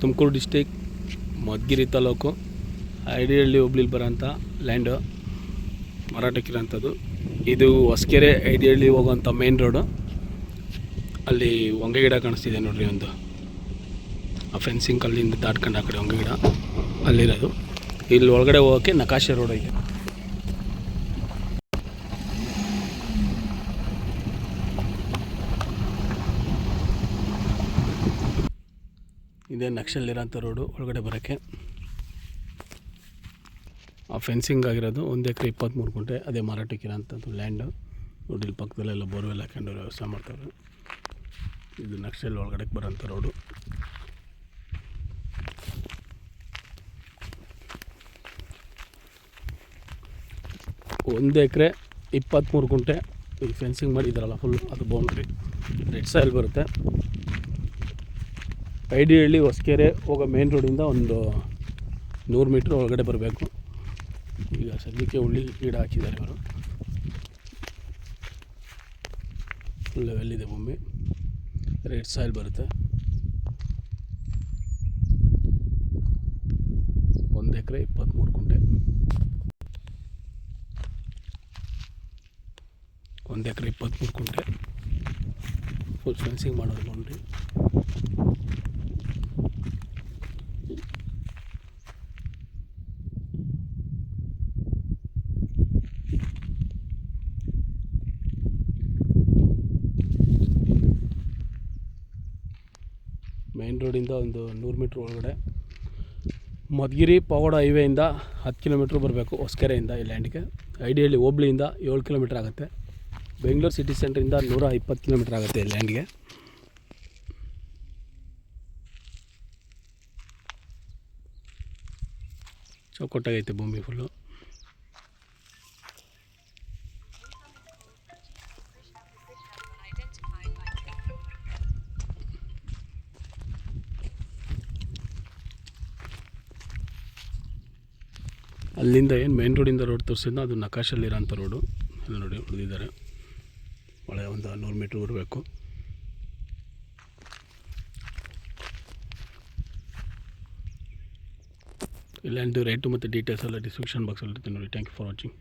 Tumakuru district Madhugiri taluk Aidihalli ಹೋಬ್ಳಿಲಿ ಬರೋಂಥ land ಮಾರಾಟಕ್ಕಿರೋಂಥದ್ದು. ಇದು ಹೊಸಕೆರೆ ಐಡಿಹಳ್ಳಿ ಹೋಗೋಂಥ ಮೇನ್ ರೋಡು. ಅಲ್ಲಿ ಹೊಂಗೆ ಗಿಡ ಕಾಣಿಸ್ತಿದೆ ನೋಡ್ರಿ, ಒಂದು ಆ ಫೆನ್ಸಿಂಗ್ ಕಲ್ಲಿಂದ ದಾಟ್ಕೊಂಡು ಆ ಕಡೆ ಹೊಂಗೆ ಗಿಡ ಅಲ್ಲಿರೋದು. ಇಲ್ಲಿ ಒಳಗಡೆ ಹೋಗೋಕ್ಕೆ ನಕಾಶೆ ರೋಡ್ ಐತೆ. ಇದೇ ನಕ್ಷಲ್ಲಿರೋಂಥ ರೋಡು ಒಳಗಡೆ ಬರೋಕ್ಕೆ. ಆ ಫೆನ್ಸಿಂಗ್ ಆಗಿರೋದು 1 ಎಕರೆ 23 ಗುಂಟೆ. ಅದೇ ಮಾರಾಟಕ್ಕಿರೋಂಥದ್ದು ಲ್ಯಾಂಡು. ನೋಡಿ ಇಲ್ಲಿ ಪಕ್ಕದಲ್ಲೆಲ್ಲ ಬೋರ್ವೆಲ್ ಹಾಕೊಂಡು ವ್ಯವಸ್ಥೆ ಮಾಡ್ತಾರೆ. ಇದು ನಕ್ಷಲ್ ಒಳಗಡೆ ಬರೋಂಥ ರೋಡು. ಒಂದು ಎಕರೆ 23 ಗುಂಟೆ ಇಲ್ಲಿ ಫೆನ್ಸಿಂಗ್ ಮಾಡಿದ್ದಾರಲ್ಲ ಫುಲ್, ಅದು ಬೌಂಡ್ರಿ. ರೆಡ್ ಸಾಯಿಲ್ ಬರುತ್ತೆ. ಐಡಿಹಳ್ಳಿ ಹೊಸಕೆರೆ ಹೋಗೋ ಮೇನ್ ರೋಡಿಂದ ಒಂದು 100 ಮೀಟ್ರ್ ಒಳಗಡೆ ಬರಬೇಕು. ಈಗ ಸದ್ಯಕ್ಕೆ ಉಳ್ಳಿ ಗಿಡ ಹಾಕಿದ್ದಾರೆ ಇವರು. ಫುಲ್ ಲೆವೆಲ್ಲಿದೆ ಭೂಮಿ, ರೆಡ್ ಸಾಯಿಲ್ ಬರುತ್ತೆ. 1 ಎಕರೆ 23 ಗುಂಟೆ. 1 ಎಕರೆ 23 ಗುಂಟೆ ಫುಲ್ ಫೆನ್ಸಿಂಗ್ ಮಾಡೋದು ಬೌಂಡ್ರಿ. ಮೇನ್ ರೋಡಿಂದ ಒಂದು 100 ಮೀಟ್ರ್ ಒಳಗಡೆ. ಮಧುಗಿರಿ ಪವಾಡ ಹೈವೇಯಿಂದ 10 ಕಿಲೋಮೀಟ್ರ್ ಬರಬೇಕು ಹೊಸಕೆರೆಯಿಂದ ಈ ಲ್ಯಾಂಡ್ಗೆ. ಐಡಿಹಳ್ಳಿ ಹೋಬ್ಳಿಯಿಂದ 7 ಕಿಲೋಮೀಟ್ರ್ ಆಗುತ್ತೆ. ಬೆಂಗಳೂರು ಸಿಟಿ ಸೆಂಟ್ರಿಂದ 120 ಕಿಲೋಮೀಟ್ರ್ ಆಗುತ್ತೆ ಈ ಲ್ಯಾಂಡ್ಗೆ. ಚೌಕಟ್ಟಾಗೈತೆ ಭೂಮಿ ಫುಲ್ಲು. ಅಲ್ಲಿಂದ ಏನು ಮೇನ್ ರೋಡಿಂದ ರೋಡ್ ತೋರಿಸಿದ್ನೋ ಅದು ನಕಾಶಲ್ಲಿರೋಂಥ ರೋಡು. ಅಲ್ಲಿ ನೋಡಿ ಉಳಿದಿದ್ದಾರೆ. ಒಳ್ಳೆ ಒಂದು 100 ಮೀಟ್ರ್ ಬರಬೇಕು. ಇಲ್ಲಾಂದು ರೇಟು ಮತ್ತು ಡೀಟೇಲ್ಸ್ ಎಲ್ಲ ಡಿಸ್ಕ್ರಿಪ್ಷನ್ ಬಾಕ್ಸಲ್ಲಿ ಇರ್ತೀನಿ ನೋಡಿ. Thank you for watching.